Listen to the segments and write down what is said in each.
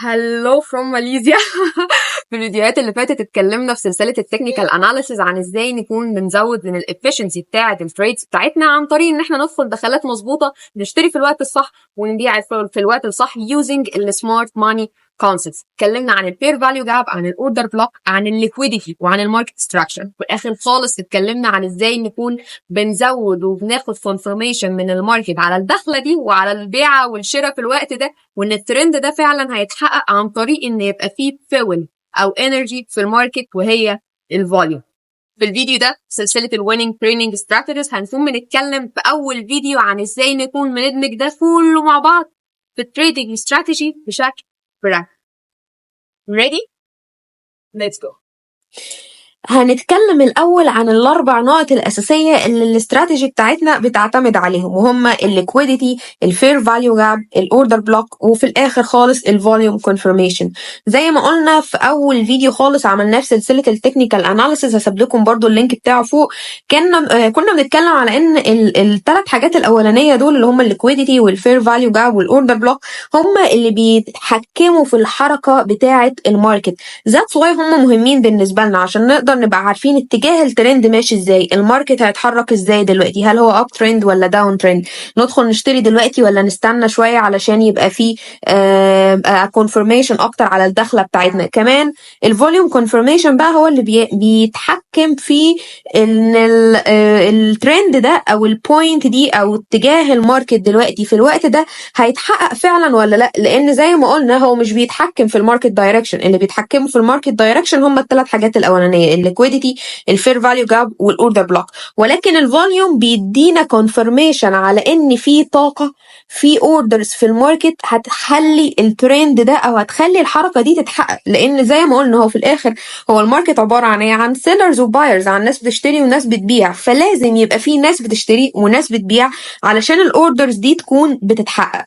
هلو فروم ماليزيا. في الفيديوهات اللي فاتت اتكلمنا في سلسله التكنيكال اناليسيز عن ازاي نكون بنزود من الافشنسي بتاعه التريدز بتاعتنا عن طريق ان احنا ندخل دخلات مظبوطه، نشتري في الوقت الصح ونبيع في الوقت الصح using السمارت ماني كونسبتس. اتكلمنا عن البير فاليو جاب، عن الاوردر بلوك، عن الليكويديتي، وعن الماركت ستراكشر. في الاخر خالص اتكلمنا عن ازاي نكون بنزود وبناخد كونفirmation من الماركت على الدخله دي وعلى البيع والشراء في الوقت ده، وان الترند ده فعلا هيتحقق عن طريق ان يبقى فيه فيول او انرجي في الماركت وهي الفوليوم. في الفيديو ده سلسله الويننج تريننج استراتيجيز هنكون بنتكلم في اول فيديو عن ازاي نكون بندمج ده كله مع بعض في التريدنج استراتيجي بشكل براكتيكال. Ready? Let's go. هنتكلم الأول عن الأربع نقط الأساسية اللي الاستراتيجي بتاعتنا بتعتمد عليهم، وهم الليكويديتي، الفير فاليو جاب، الأوردر بلوك، وفي الآخر خالص الفوليوم كونفirmation. زي ما قلنا في أول فيديو خالص عملناه في سلسلة التكنيكال أناليسيز، هسيب لكم برضو اللينك بتاعه فوق. كنا بنتكلم على إن الثلاث حاجات الأولانية دول اللي هم الليكويديتي والفير فاليو جاب والأوردر بلوك هم اللي بيتحكموا في الحركة بتاعة الماركت. That's why هم مهمين بالنسبة لنا عشان نقدر نبقى عارفين اتجاه الترند ماشي ازاي، الماركت هيتحرك ازاي دلوقتي، هل هو اب ترند ولا داون ترند، ندخل نشتري دلوقتي ولا نستنى شويه علشان يبقى فيه كونفirmation اكتر على الدخله بتاعتنا. كمان الفوليوم كونفirmation بقى هو اللي بيتحكم في ان الترند ده او البوينت دي او اتجاه الماركت دلوقتي في الوقت ده هيتحقق فعلا ولا لا، لان زي ما قلنا هو مش بيتحكم في الماركت دايركشن، اللي بيتحكموا في الماركت دايركشن هم الثلاث حاجات الاولانيه، الليكويديتي، الفير فاليو جاب، والاوردر بلوك. ولكن الفوليوم بيدينا كونفirmation على ان في طاقه، في اوردرز في الماركت هتخلي الترند ده او هتخلي الحركه دي تتحقق، لان زي ما قلنا هو في الاخر هو الماركت عباره عن ايه؟ عن سيلرز وبايرز، عن ناس بتشتري وناس بتبيع، فلازم يبقى في ناس بتشتري وناس بتبيع علشان الاوردرز دي تكون بتتحقق.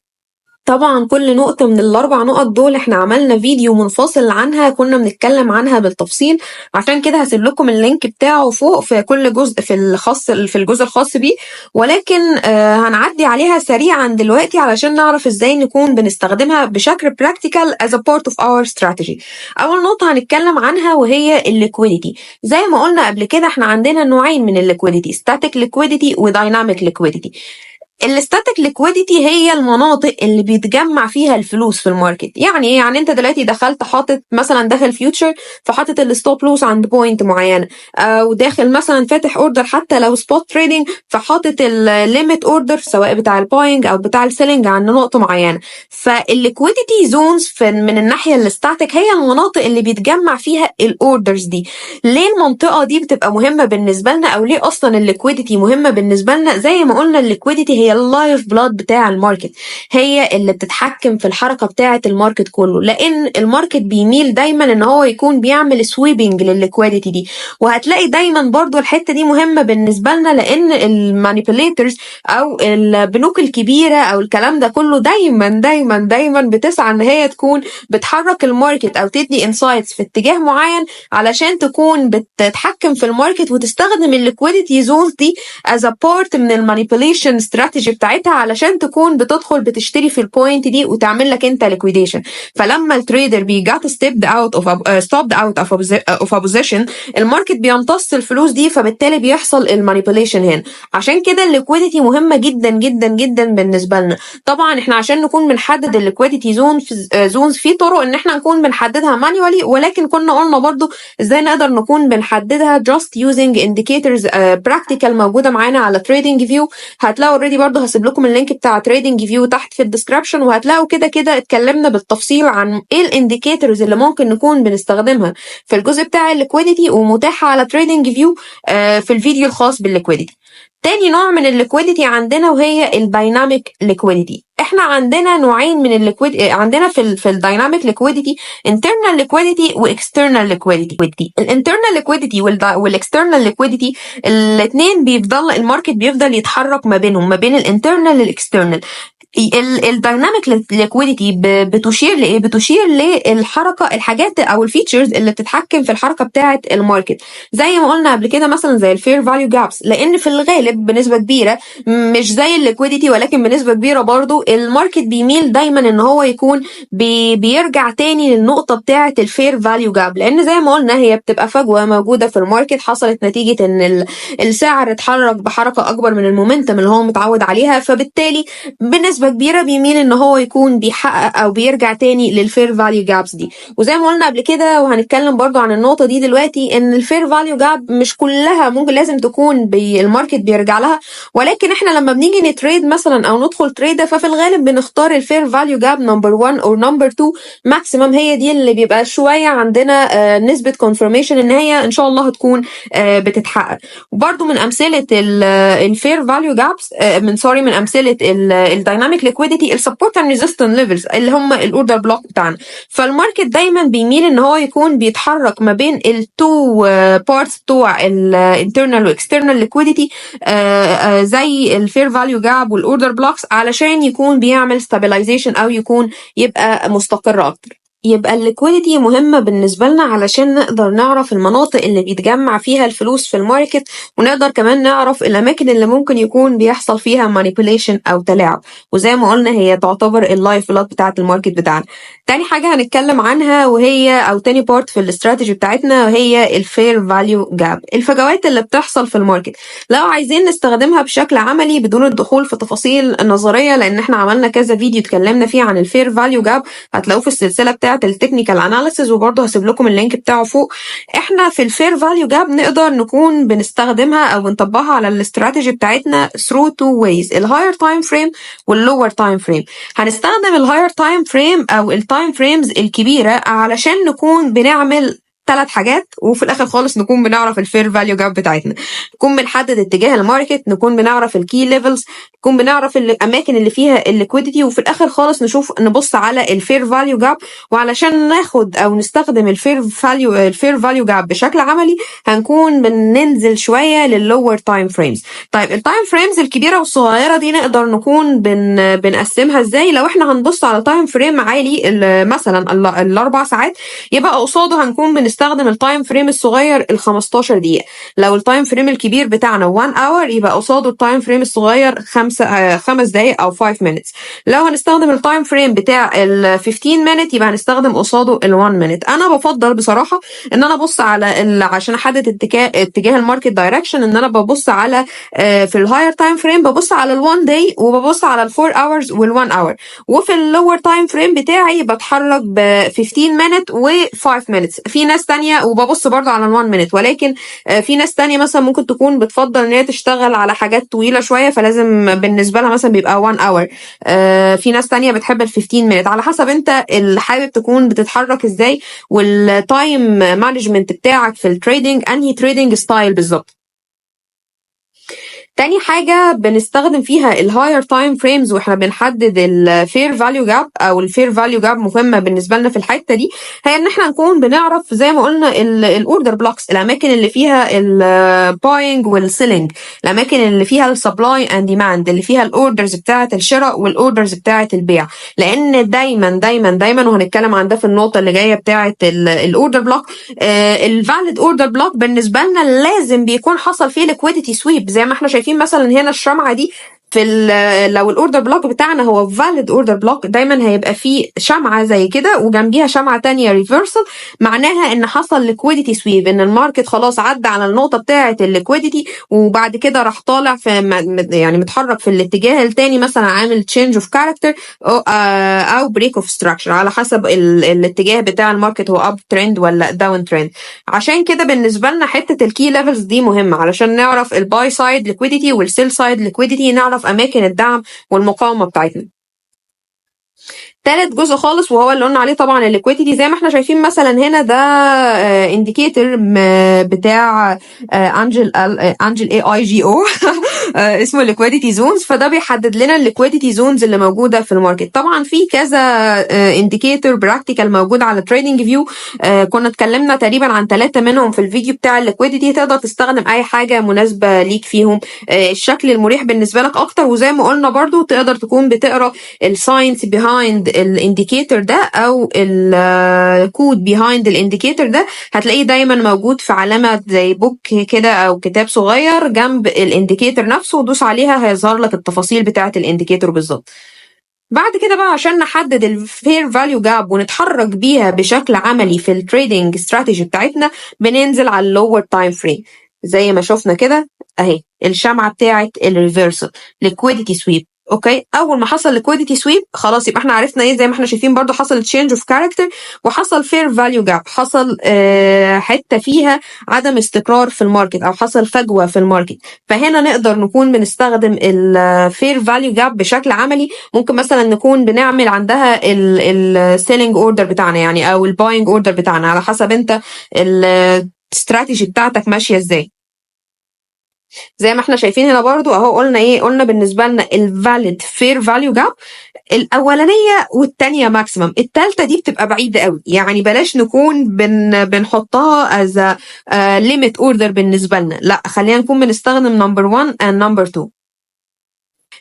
طبعا كل نقطة من الأربع نقط دول احنا عملنا فيديو منفصل عنها كنا بنتكلم عنها بالتفصيل، عشان كده هسيب لكم اللينك بتاعه فوق في كل جزء في الجزء الخاص بيه، ولكن هنعدي عليها سريعا دلوقتي علشان نعرف ازاي نكون بنستخدمها بشكل practical as a part of our strategy. أول نقطة هنتكلم عنها وهي الليكويديتي. زي ما قلنا قبل كده احنا عندنا نوعين من الليكويديتي، static liquidity و dynamic liquidity. الستاتيك ليكويديتي هي المناطق اللي بيتجمع فيها الفلوس في الماركت. يعني ايه؟ يعني انت دلوقتي دخلت حاطط مثلا داخل فيوتشر فحاطط الستوب لوس عند بوينت معينه، او داخل مثلا فاتح اوردر حتى لو سبوت تريدنج فحاطط الليميت اوردر سواء بتاع الباينج او بتاع السيلينج عند نقطه معينه. فالليكويديتي زونز من الناحيه الستاتيك هي المناطق اللي بيتجمع فيها الاوردرز دي. ليه المنطقه دي بتبقى مهمه بالنسبه لنا، او ليه اصلا الليكويديتي مهمه بالنسبه لنا؟ زي ما قلنا الليكويديتي هي اللايف بلاد بتاع الماركت، هي اللي بتتحكم في الحركه بتاعه الماركت كله، لان الماركت بيميل دايما ان هو يكون بيعمل سويبنج للليكويديتي دي. وهتلاقي دايما برضو الحته دي مهمه بالنسبه لنا، لان المانيبيوليتورز او البنوك الكبيره او الكلام ده كله دايما دايما دايما بتسعى ان هي تكون بتحرك الماركت او تدي انسايتس في اتجاه معين علشان تكون بتتحكم في الماركت وتستخدم الليكويديتي زونز دي as a part من المانيبيوليشن استراتيجي بتاعتها علشان تكون بتدخل بتشتري في البوينت دي وتعمل لك انت ليكويديشن. فلما التريدر بيجات ستوبد اوت اوف ا بوزيشن الماركت بيمتص الفلوس دي، فبالتالي بيحصل المانيبيوليشن هنا. عشان كده الليكويديتي مهمه جدا جدا جدا بالنسبه لنا. طبعا احنا عشان نكون بنحدد الليكويديتي زونز في طرق ان احنا نكون بنحددها مانيوالي، ولكن كنا قلنا برضو ازاي نقدر نكون بنحددها just using indicators practical موجوده معانا على تريدنج فيو. هتلاقوا اوريدي برضه هسيب لكم اللينك بتاع تريدنج فيو تحت في الديسكربشن، وهتلاقوا كده اتكلمنا بالتفصيل عن ايه الانديكيتورز اللي ممكن نكون بنستخدمها في الجزء بتاع الليكويديتي ومتاحه على تريدنج فيو في الفيديو الخاص بالليكويديتي. تاني نوع من الليكويديتي عندنا وهي الدايناميك ليكويديتي. احنا عندنا نوعين من الليكويديتي عندنا في الدايناميك ليكويديتي، internal liquidity واكسترنال liquidity. الانترنال liquidity والاكسترنال liquidity الاثنين الماركت بيفضل يتحرك ما بينهم، ما بين الانترنال والاكسترنال. الدايناميك ليكويديتي بتشير لايه؟ بتشير للحركه، الحاجات او الفيتشرز اللي بتتحكم في الحركه بتاعه الماركت، زي ما قلنا قبل كده مثلا زي الفير فاليو جابس، لان في الغالب بنسبه كبيره مش زي الليكويديتي ولكن بنسبه كبيره برضو الماركت بيميل دايما ان هو يكون بيرجع تاني للنقطه بتاعه الفير فاليو جاب، لان زي ما قلنا هي بتبقى فجوه موجوده في الماركت حصلت نتيجه ان السعر اتحرك بحركه اكبر من المومنتم اللي هو متعود عليها، فبالتالي بنسبة كبيرة بيميل ان هو يكون بيحقق او بيرجع تاني للفير فاليو جابس دي. وزي ما قلنا قبل كده وهنتكلم برضو عن النقطة دي دلوقتي، ان الفير فاليو جاب مش كلها ممكن لازم تكون الماركت بيرجع لها، ولكن احنا لما بنيجي نتريد مثلا او ندخل تريد ففي الغالب بنختار الفير فاليو جاب نمبر 1 او نمبر 2 ماكسيمم، هي دي اللي بيبقى شوية عندنا نسبة كونفirmation ان هي ان شاء الله هتكون بتتحقق. وبرضو من امثلة الفير فاليو جابس من امثلة الدايناميك ليكويديتي السبورت اند ريزيستنس ليفلز اللي هم الاوردر بلوك بتاعنا. فالماركت دايما بيميل ان هو يكون بيتحرك ما بين التو بارتس بتوع الانترنال واكسترنال ليكويديتي زي الفير فاليو جاب والاوردر بلوكس علشان يكون بيعمل stabilization او يبقى مستقر اكتر. يبقى الليكويديتي مهمة بالنسبة لنا علشان نقدر نعرف المناطق اللي بيتجمع فيها الفلوس في الماركت، ونقدر كمان نعرف الأماكن اللي ممكن يكون بيحصل فيها manipulation أو تلاعب، وزي ما قلنا هي تعتبر اللايف بلاد بتاعة الماركت بتاعنا. تاني حاجة هنتكلم عنها أو تاني بارت في الاستراتيجي بتاعتنا وهي الفير فاليو جاب، الفجوات اللي بتحصل في الماركت لو عايزين نستخدمها بشكل عملي بدون الدخول في تفاصيل نظرية، لأن احنا عملنا كذا فيديو اتكلمنا فيه عن الفير فاليو جاب هتلاقوه في السلسلة بتاعة التكنيكال اناليسيز، وبرضه هسيب لكم اللينك بتاعه فوق. احنا في الفير فاليو جاب نقدر نكون بنستخدمها او بنطبقها على الاستراتيجي بتاعتنا through two ways، الهاير تايم فريم واللور تايم فريم. هنستخدم الهاير تايم فريم او التايم فريمز الكبيره علشان نكون بنعمل 3 حاجات، وفي الاخر خالص نكون بنعرف الفير فاليو جاب بتاعتنا، نكون بنحدد اتجاه الماركت، نكون بنعرف الكي ليفلز، نكون بنعرف الاماكن اللي فيها الليكويديتي، وفي الاخر خالص نبص على الفير فاليو جاب. وعلشان ناخد او نستخدم الفير فاليو جاب بشكل عملي هنكون بننزل شويه لللور تايم فريمز. طيب التايم فريمز الكبيره والصغيره دي نقدر نكون بنقسمها ازاي؟ لو احنا هنبص على تايم فريم عالي مثلا ال4 ساعات، يبقى قصاده هنكون بنستخدم التايم فريم الصغير ال15 دقيقه. لو التايم فريم الكبير بتاعنا 1 اور يبقى قصاده التايم فريم الصغير 5 دقايق او 5 minutes. لو هنستخدم التايم فريم بتاع ال 15 minute يبقى هنستخدم قصاده ال 1 minute. انا بفضل بصراحه ان انا ابص على عشان احدد اتجاه الماركت دايركشن، ان انا ببص على في الهاير تايم فريم ببص على ال 1 day وببص على ال 4 hours وال 1 hour، وفي اللور تايم فريم بتاعي بتحرك ب 15 minute و 5 minutes. في ناس تانية وببص برضه على ال 1 minute، ولكن في ناس تانية مثلا ممكن تكون بتفضل ان هي تشتغل على حاجات طويله شويه فلازم بالنسبه لها مثلا بيبقى 1 اور. في ناس تانية بتحب ال 15 minute، على حسب انت اللي حابب تكون بتتحرك ازاي والتايم مانجمنت بتاعك في التريدنج انهي تريدنج ستايل بالظبط. تاني حاجة بنستخدم فيها الهاير تايم فريمز واحنا بنحدد الفير فاليو جاب او الفير فاليو جاب مهمة بالنسبة لنا في الحتة دي، هي ان احنا نكون بنعرف زي ما قلنا الاوردر بلوكس، الاماكن اللي فيها الباينج والسيلينج، الاماكن اللي فيها السبلاي اند ديماند، اللي فيها الاوردرز بتاعة الشراء والاوردرز بتاعة البيع. لان دايما دايما دايما وهنتكلم عن ده في النقطة اللي جاية بتاعة الاوردر بلوك، الفاليد اوردر بلوك بالنسبة لنا لازم بيكون حصل فيه ليكويديتي سويب. زي ما احنا شايفين مثلا هنا الشمعة دي لو الاوردر بلوك بتاعنا هو فاليد اوردر بلوك دايما هيبقى فيه شمعة زي كده وجنبيها شمعة تانية ريفرسال، معناها ان حصل ليكويديتي سويب، ان الماركت خلاص عدى على النقطة بتاعة الليكويديتي وبعد كده راح طالع في يعني متحرك في الاتجاه التاني، مثلا عامل تشينج اوف كاركتر او بريك اوف ستراكشر على حسب الاتجاه بتاع الماركت هو اب ترند ولا داون ترند. عشان كده بالنسبة لنا حتة الكي ليفلز دي مهمة علشان نعرف الباي سايد ليكويديتي والسيل سايد ليكويديتي، نعرف اماكن الدعم والمقاومة بتاعتنا. تالت جزء خالص وهو اللي قلنا عليه طبعا الليكويديتي. زي ما احنا شايفين مثلا هنا ده انديكيتور بتاع انجل اي اي جي او اسمه liquidity zones. فده بيحدد لنا الليكويديتي زونز اللي موجوده في الماركت. طبعا في كذا انديكيتور براكتيكال موجود على تريدنج فيو، كنا اتكلمنا تقريبا عن 3 منهم في الفيديو بتاع الليكويديتي. تقدر تستخدم اي حاجه مناسبه ليك فيهم، الشكل المريح بالنسبه لك اكتر. وزي ما قلنا برضو تقدر تكون بتقرا الساينس بيهايند الانديكيتور ده او الكود بيهايند الانديكيتور ده، هتلاقيه دايما موجود في علامه زي بوك كده او كتاب صغير جنب الانديكيتور نفسه، ودوس عليها هيظهر لك التفاصيل بتاعه الانديكيتور بالظبط. بعد كده بقى عشان نحدد الفير فاليو جاب ونتحرك بيها بشكل عملي في التريدنج استراتيجي بتاعتنا، بننزل على اللور تايم فريم زي ما شفنا كده اهي الشمعه بتاعه الريفرسال ليكويديتي سويب. اوكي، اول ما حصل ليكويديتي سويب خلاص يبقى احنا عرفنا ايه. زي ما احنا شايفين برضو حصل تشينج اوف كاركتر وحصل فير فاليو جاب، حصل حته فيها عدم استقرار في الماركت او حصل فجوه في الماركت. فهنا نقدر نكون بنستخدم الفير فاليو جاب بشكل عملي. ممكن مثلا نكون بنعمل عندها السيلينج اوردر بتاعنا يعني او الباينج اوردر بتاعنا على حسب انت الاستراتيجي بتاعتك ماشيه ازاي. زي ما احنا شايفين هنا برضو اهو قلنا ايه، قلنا بالنسبه لنا الفاليد فير فاليو جاب الاولانيه والثانيه ماكسيمم، الثالثه دي بتبقى بعيده قوي. يعني بلاش نكون بنحطها از ليميت اوردر بالنسبه لنا، لا خلينا نكون بنستخدم نمبر 1 اند نمبر 2.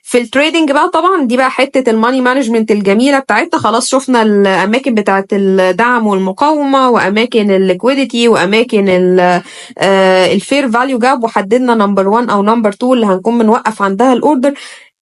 في التريدنج بقى طبعا دي بقى حته الماني مانجمنت الجميله بتاعتنا. خلاص شفنا الاماكن بتاعت الدعم والمقاومه واماكن الليكويديتي واماكن الفير فاليو جاب، وحددنا نمبر 1 او نمبر 2 اللي هنكون بنوقف عندها الاوردر.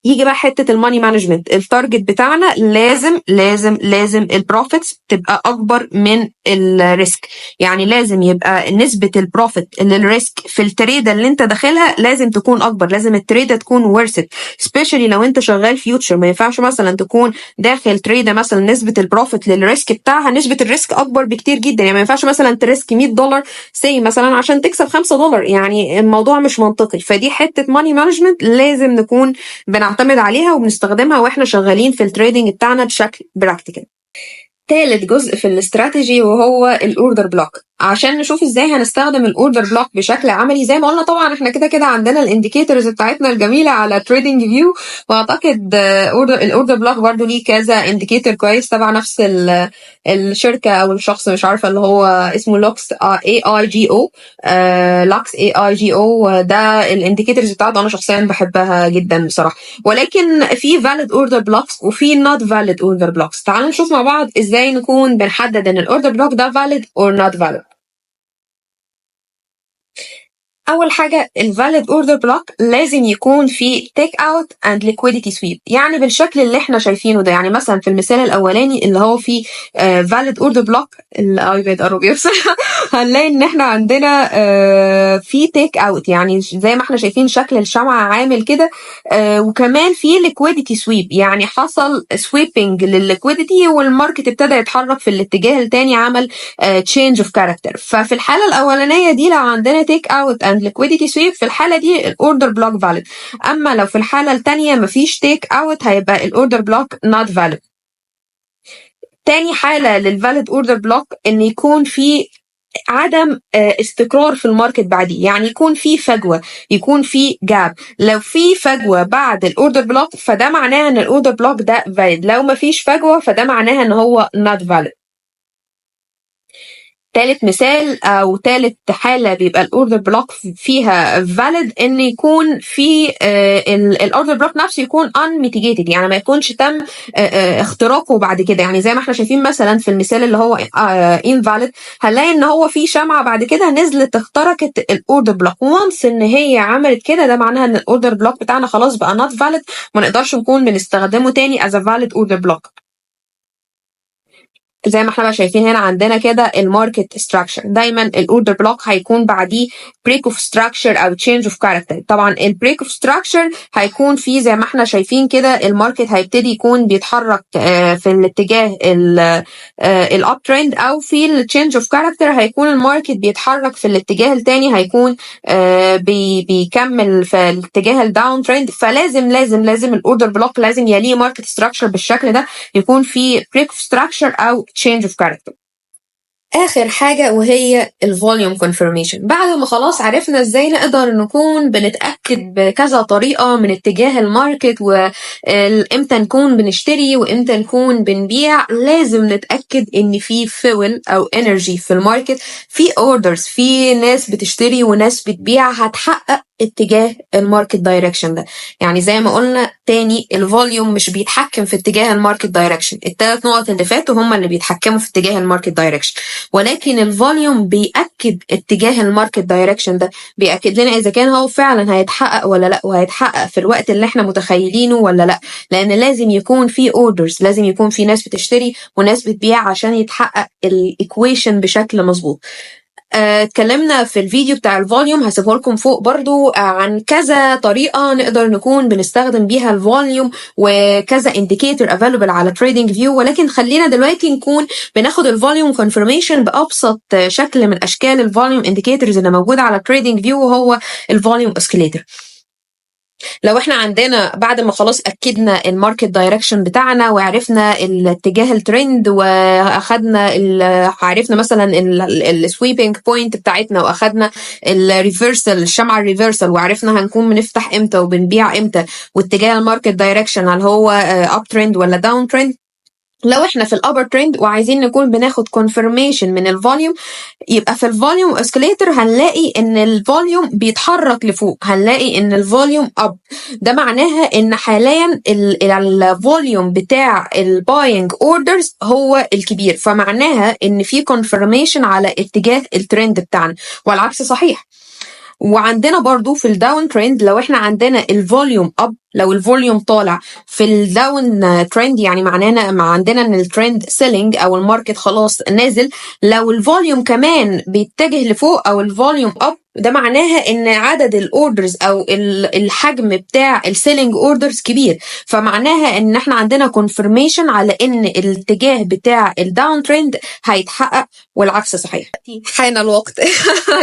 يجي بقى حته الماني مانجمنت، التارجت بتاعنا لازم لازم لازم البروفيتس تبقى اكبر من الريسك. يعني لازم يبقى نسبه البروفيت للريسك في التريده اللي انت داخلها لازم تكون اكبر، لازم التريده تكون ورثت. سبيشالي لو انت شغال فيوتشر ما ينفعش مثلا تكون داخل تريده مثلا نسبه البروفيت للريسك بتاعها نسبه الريسك اكبر بكتير جدا. يعني ما ينفعش مثلا تريسك $100 سي مثلا عشان تكسب $5، يعني الموضوع مش منطقي. فدي حته ماني مانجمنت لازم نكون بنعتمد عليها وبنستخدمها واحنا شغالين في التريدنج بتاعنا بشكل براكتيكال. تالت جزء في الاستراتيجي وهو الاوردر بلوك. عشان نشوف ازاي هنستخدم الاوردر بلوك بشكل عملي، زي ما قلنا طبعا احنا كده كده عندنا الانديكيتورز بتاعتنا الجميله على تريدنج فيو، واعتقد الاوردر بلوك برضو ليه كذا انديكيتور كويس تبع نفس الشركه او الشخص مش عارفه اللي هو اسمه لوكس اي اي جي او لوكس اي اي جي او. ده الانديكيتورز بتاعته انا شخصيا بحبها جدا بصراحه. ولكن في valid order blocks وفي not valid order blocks. تعالوا نشوف مع بعض ازاي نكون بنحدد ان الاوردر بلوك ده valid or not valid. اول حاجه الفاليد اوردر بلوك لازم يكون في تيك اوت اند ليكويديتي سويب، يعني بالشكل اللي احنا شايفينه ده. يعني مثلا في المثال الاولاني اللي هو فيه فاليد اوردر بلوك الايباد قرب يفصل هنلاقي ان احنا عندنا في تيك اوت، يعني زي ما احنا شايفين شكل الشمعه عامل كده. وكمان في ليكويديتي سويب، يعني حصل سويبنج للليكويديتي والماركت ابتدى يتحرك في الاتجاه الثاني، عمل تشينج اوف كاركتر. ففي الحاله الاولانيه دي لو عندنا تيك اوت اند liquidity sweep في الحاله دي الاوردر بلوك valid. اما لو في الحاله الثانيه مفيش تيك اوت هيبقى الاوردر بلوك not valid. تاني حاله للفاليد اوردر بلوك ان يكون في عدم استقرار في الماركت بعديه، يعني يكون في فجوه، يكون في جاب. لو في فجوه بعد الاوردر بلوك فده معناه ان الاوردر بلوك ده valid، لو مفيش فجوه فده معناها ان هو not valid. تالت مثال او تالت حاله بيبقى الاوردر بلوك فيها valid ان يكون في الاوردر بلوك نفسه يكون unmitigated، يعني ما يكونش تم اختراقه بعد كده. يعني زي ما احنا شايفين مثلا في المثال اللي هو invalid هنلاقي ان هو في شمعه بعد كده نزلت اخترقت الاوردر بلوك. وانس ان هي عملت كده ده معناها ان الاوردر بلوك بتاعنا خلاص بقى not valid، ما نقدرش نكون بنستخدمه تاني as a valid order block. زي ما احنا بقى شايفين هنا عندنا كده الماركت ستراكشر. دايما الاوردر بلوك هيكون بعديه بريك اوف ستراكشر او تشينج اوف كاركتر. طبعا البريك اوف ستراكشر هيكون فيه زي ما احنا شايفين كده الماركت هيبتدي يكون بيتحرك في الاتجاه الاب ترند، او في التشينج اوف كاركتر هيكون الماركت بيتحرك في الاتجاه الثاني، هيكون بيكمل في الاتجاه الداون ترند. فلازم لازم لازم الاوردر بلوك لازم يليه ماركت ستراكشر بالشكل ده، يكون فيه بريك اوف ستراكشر او change of character. اخر حاجه وهي الفوليوم كونفirmation. بعد ما خلاص عرفنا ازاي نقدر نكون بنتاكد بكذا طريقه من اتجاه الماركت وامتى نكون بنشتري وامتى نكون بنبيع، لازم نتاكد ان في فيول او انرجي في الماركت، في اوردرز، في ناس بتشتري وناس بتبيع هتحقق اتجاه الماركت دايركشن ده. يعني زي ما قلنا تاني، الفوليوم مش بيتحكم في اتجاه الماركت دايركشن، الثلاث نقط اللي فاتوا هم اللي بيتحكموا في اتجاه الماركت دايركشن، ولكن الفوليوم بيأكد اتجاه الماركت دايركشن ده، بيأكد لنا اذا كان هو فعلا هيتحقق ولا لا، وهيتحقق في الوقت اللي احنا متخيلينه ولا لا، لان لازم يكون في اوردرز، لازم يكون في ناس بتشتري وناس بتبيع عشان يتحقق الايكويشن بشكل مظبوط. اتكلمنا في الفيديو بتاع الفوليوم، هسيبه لكم فوق برضو، عن كذا طريقة نقدر نكون بنستخدم بيها الفوليوم وكذا indicator available على تريدنج فيو، ولكن خلينا دلوقتي نكون بناخد الفوليوم كونفirmation بأبسط شكل من أشكال الفوليوم indicators اللي موجودة على تريدنج فيو، وهو الفوليوم اوسكيليتر. لو احنا عندنا بعد ما خلاص اكدنا الماركت دايركشن بتاعنا وعرفنا الاتجاه الترند واخدنا عرفنا مثلا السويبنج بوينت بتاعتنا واخدنا الريفرسال، الشمعة الريفرسال، وعرفنا هنكون بنفتح امتى وبنبيع امتى، واتجاه الماركت دايركشن هل هو اب ترند ولا داون ترند. لو احنا في الابر ترند وعايزين نكون بناخد confirmation من الفوليوم، يبقى في الفوليوم اسكليتر هنلاقي ان الفوليوم بيتحرك لفوق، هنلاقي ان الفوليوم اب. ده معناها ان حاليا الفوليوم بتاع الباينج اوردرز هو الكبير، فمعناها ان في confirmation على اتجاه الترند بتاعنا، والعكس صحيح. وعندنا برضو في الداون ترند لو احنا عندنا الفوليوم اب، لو الفوليوم طالع في الداون ترند يعني معنانا عندنا ان الترند سيلينج او الماركت خلاص نازل. لو الفوليوم كمان بيتجه لفوق او الفوليوم اب، ده معناها ان عدد الاوردرز او الحجم بتاع السيلينج اوردرز كبير، فمعناها ان احنا عندنا كونفirmation على ان الاتجاه بتاع الداون ترند هيتحقق، والعكس صحيح. حان الوقت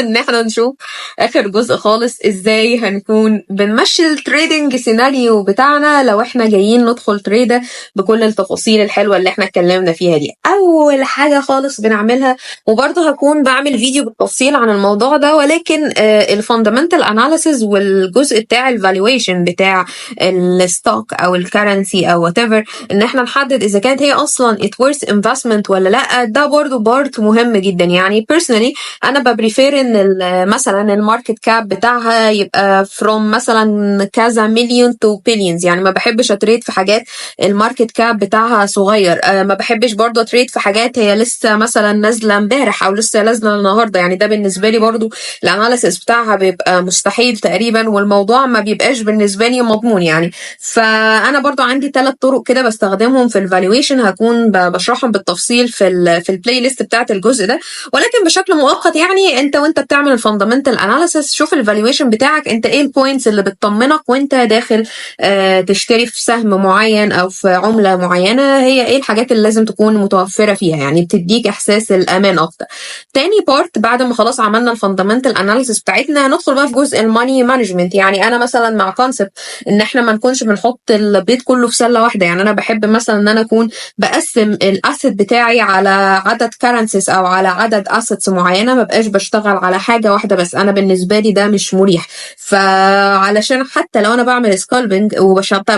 ان احنا نشوف اخر جزء خالص، ازاي هنكون بنمشي التريدنج سيناريو بتاعنا لو احنا جايين ندخل تريده بكل التفاصيل الحلوه اللي احنا اتكلمنا فيها دي. اول حاجه خالص بنعملها، وبرضه هكون بعمل فيديو بالتفصيل عن الموضوع ده، ولكن الفاندامنتال اناليسيز والجزء بتاع الفالويشن بتاع الستوك او الكرنسي او وات ايفر، ان احنا نحدد اذا كانت هي اصلا it worth investment ولا لا. ده برضه بارت مهم جدا. يعني personally انا ببريفير ان مثلا الماركت كاب بتاعها يبقى from مثلا كذا مليون تو بليونز، يعني ما بحبش اتريد في حاجات الماركت كاب بتاعها صغير، ما بحبش برضه اتريد في حاجات هي لسه مثلا نازله امبارح او لسه نازله النهارده. يعني ده بالنسبه لي برضه الاناليسيس بتاعها بيبقى مستحيل تقريبا، والموضوع ما بيبقاش بالنسبه لي مضمون. يعني فانا برضو عندي 3 طرق كده بستخدمهم في الفالويشن، هكون بشرحهم بالتفصيل في البلاي ليست بتاعت الجزء ده، ولكن بشكل مؤقت يعني انت وانت بتعمل الفاندامنتال اناليسيس شوف الفالويشن بتاعك انت ايه البوينتس اللي بتطمنك وانت داخل تشتري في سهم معين او في عمله معينه، هي ايه الحاجات اللي لازم تكون متوفره فيها، يعني بتديك احساس الامان اكتر. تاني بارت بعد ما خلاص عملنا الفاندامنتال اناليسيس بتاعتنا، هندخل بقى في جزء الماني مانجمنت. يعني انا مثلا مع كونسبت ان احنا ما نكونش بنحط البيض كله في سله واحده. يعني انا بحب مثلا ان انا اكون بقسم الاسيت بتاعي على عدد كرنسيز او على عدد اسيتس معينه، ما بقاش بشتغل على حاجه واحده بس. انا بالنسبه لي ده مش مريح، فعلشان حتى لو انا بعمل سكالبنج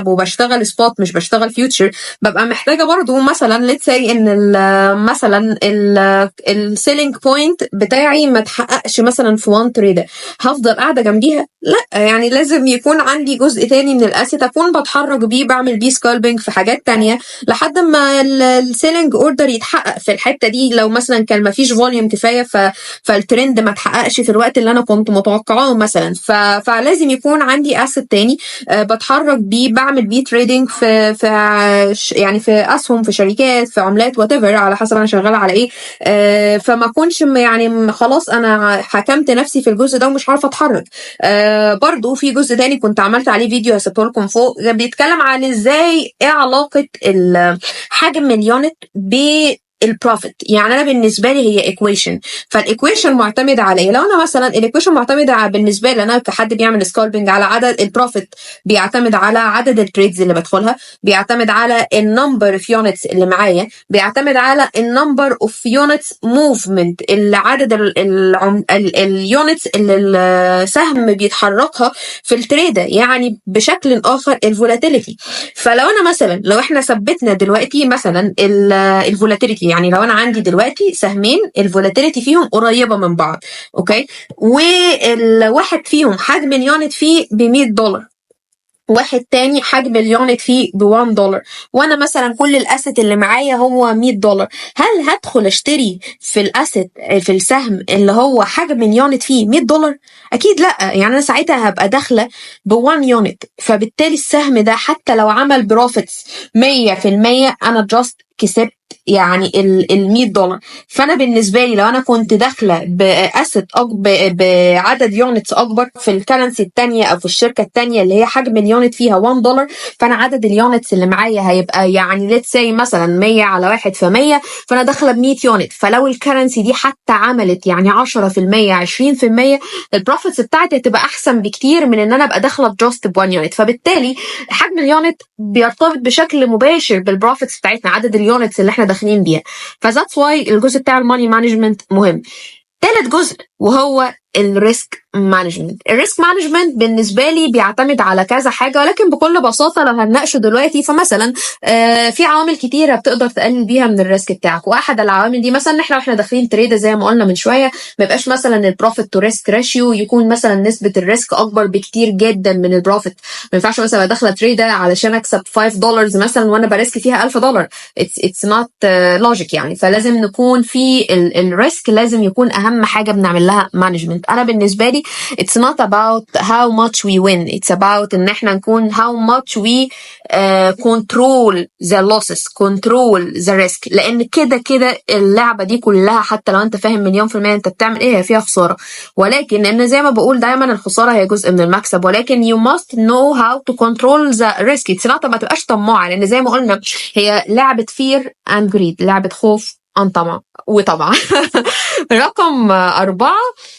وبشتغل سبوت مش بشتغل فيوتشر، ببقى محتاجه برضو مثلا ليتس سي ان مثلا السيلينج بوينت بتاعي ما تحققش مثلا في 1 تريد، هفضل قاعده جنبيها؟ لا، يعني لازم يكون عندي جزء تاني من الاسيت اكون بتحرك بيه، بعمل بيه سكالبنج في حاجات تانية لحد ما السيلينج اوردر يتحقق في الحته دي. لو مثلا كان ما فيش فوليوم كفايه فالترند ما اتحققش في الوقت اللي انا كنت متوقعاه مثلا، فلازم يكون عندي اسيت تاني بتحرك بيه، بعمل بيه تريدنج في يعني في اسهم، في شركات، في عملات، وات ايفر، على حسب انا شغاله على ايه. فما اكونش يعني خلاص انا حكمت نفسي في الجزء ده ومش عارفه اتحرك. برضو في جزء تاني كنت عملت عليه فيديو هسيبه لكم فوق، بيتكلم عن ازاي ايه علاقه حجم اليونت البروفيت. يعني انا بالنسبه لي هي ايكويشن، فالايكويشن معتمده على ايه؟ لو انا مثلا الايكويشن معتمده على، بالنسبه لي انا كحد بيعمل سكالبنج، على عدد البروفيت، بيعتمد على عدد التريدز اللي بدخلها، بيعتمد على النمبر اوف يونتس اللي معايا، بيعتمد على النمبر اوف يونتس موفمنت، عدد اليونتس اللي السهم بيتحركها في التريده، يعني بشكل اخر الفولاتيليتي. فلو انا مثلا، لو احنا ثبتنا دلوقتي مثلا الفولاتيليتي، يعني لو انا عندي دلوقتي سهمين الفولاتيليتي فيهم قريبه من بعض، اوكي، والواحد فيهم حجم اليونت فيه ب$100، واحد تاني حجم اليونت فيه ب$1، وانا مثلا كل الاسيت اللي معايا هو $100، هل هدخل اشتري في الاسيت، في السهم اللي هو حجم اليونت فيه $100؟ اكيد لا. يعني انا ساعتها هبقى داخله ب1 يونت، فبالتالي السهم ده حتى لو عمل بروفيتس 100%، انا جاست كسبت يعني $100. فانا بالنسبه لي لو انا كنت داخله باسيت بعدد يونتس اكبر في الكرنسي الثانيه او في الشركه الثانيه اللي هي حجم اليونت فيها $1، فانا عدد اليونتس اللي معايا هيبقى يعني ليتس سي مثلا 100 على 1 في 100، فانا داخله ب100 يونت. فلو الكرنسي دي حتى عملت يعني 10% 20%، البروفيتس بتاعتي هتبقى احسن بكتير من ان انا ابقى داخله جاست ب1 يونت. فبالتالي حجم اليونت بيرتبط بشكل مباشر بالبروفيتس بتاعتنا، عدد اليونتس اللي احنا داخلين بيها. فذاتس واي الجزء بتاع الماني مانجمنت مهم. ثالث جزء وهو الريسك مانجمنت. الريسك مانجمنت بالنسبه لي بيعتمد على كذا حاجه، ولكن بكل بساطه لو هنناقشه دلوقتي، فمثلا في عوامل كتيره بتقدر تقلل بيها من الريسك بتاعك، واحد العوامل دي مثلا احنا داخلين تريد زي ما قلنا من شويه، ما يبقاش مثلا البروفيت تو ريسك راشيو يكون مثلا نسبه الريسك اكبر بكتير جدا من البروفيت. ما ينفعش مثلا داخله تريده علشان اكسب $5 مثلا وانا بريسك فيها $1000. اتس نوت لوجيك يعني. فلازم نكون في الريسك لازم يكون اهم حاجه بنعمل لها مانجمنت. انا بالنسبه لي it's not about how much we win, it's about ان احنا نكون how much we control the losses, control the risk. لان كده اللعبه دي كلها حتى لو انت فاهم 100% انت بتعمل ايه، هي فيها خساره، ولكن لان زي ما بقول دايما الخساره هي جزء من المكسب، ولكن you must know how to control the risk. it's not، ما تبقاش طماعه، لان زي ما قلنا هي لعبه fear and greed، لعبه خوف عن طمع وطبعا. رقم 4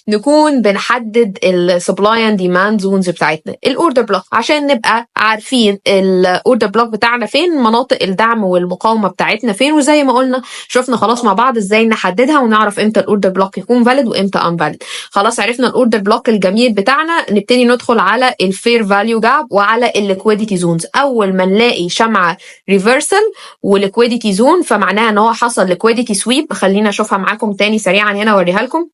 نكون بنحدد السبلاي اند ديماند زونز بتاعتنا، الاوردر بلوك، عشان نبقى عارفين الاوردر بلوك بتاعنا فين، مناطق الدعم والمقاومه بتاعتنا فين. وزي ما قلنا شفنا خلاص مع بعض ازاي نحددها ونعرف امتى الاوردر بلوك يكون فاليد وامتى ان فاليد. خلاص عرفنا الاوردر بلوك الجميل بتاعنا، نبتدي ندخل على الفير فاليو جاب وعلى الليكويديتي زونز. اول ما نلاقي شمعه ريفرسال وليكويديتي زون، فمعناها ان هو حصل ليكويديتي سويب. خلينا اشوفها معاكم تاني سريعا هنا اوريها لكم.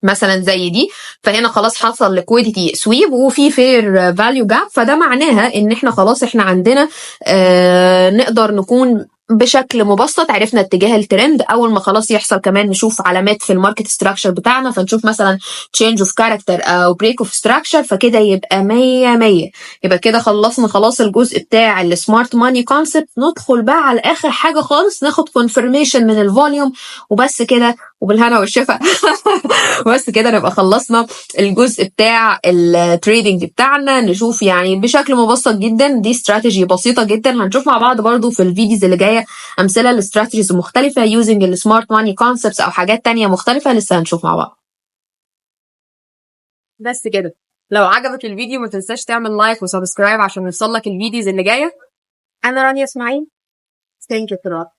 مثلا زي دي، فهنا خلاص حصل ليكويديتي سويب وفي فير فاليو جاب، فده معناها ان احنا خلاص احنا عندنا نقدر نكون بشكل مبسط عرفنا اتجاه الترند. اول ما خلاص يحصل كمان نشوف علامات في الماركت ستراكشر بتاعنا، فنشوف مثلا تشينج اوف كاركتر او بريك اوف ستراكشر، فكده يبقى 100. يبقى كده خلصنا خلاص الجزء بتاع السمارت ماني كونسبت. ندخل بقى على اخر حاجه خالص، ناخد كونفirmation من الفوليوم وبس كده، وبالهنا والشفا. بس كده نبقى خلصنا الجزء بتاع التريدنج بتاعنا. نشوف يعني بشكل مبسط جدا، دي استراتيجي بسيطه جدا. هنشوف مع بعض برضو في الفيديوز اللي جايه امثله لاستراتيجيز مختلفه يوزنج السمارت ماني كونسبتس او حاجات تانية مختلفه لسه هنشوف مع بعض. بس كده، لو عجبك الفيديو ما تنساش تعمل لايك وسبسكرايب عشان يوصلك الفيديوز اللي جايه. انا رانيا اسماعيل. Thank you for that.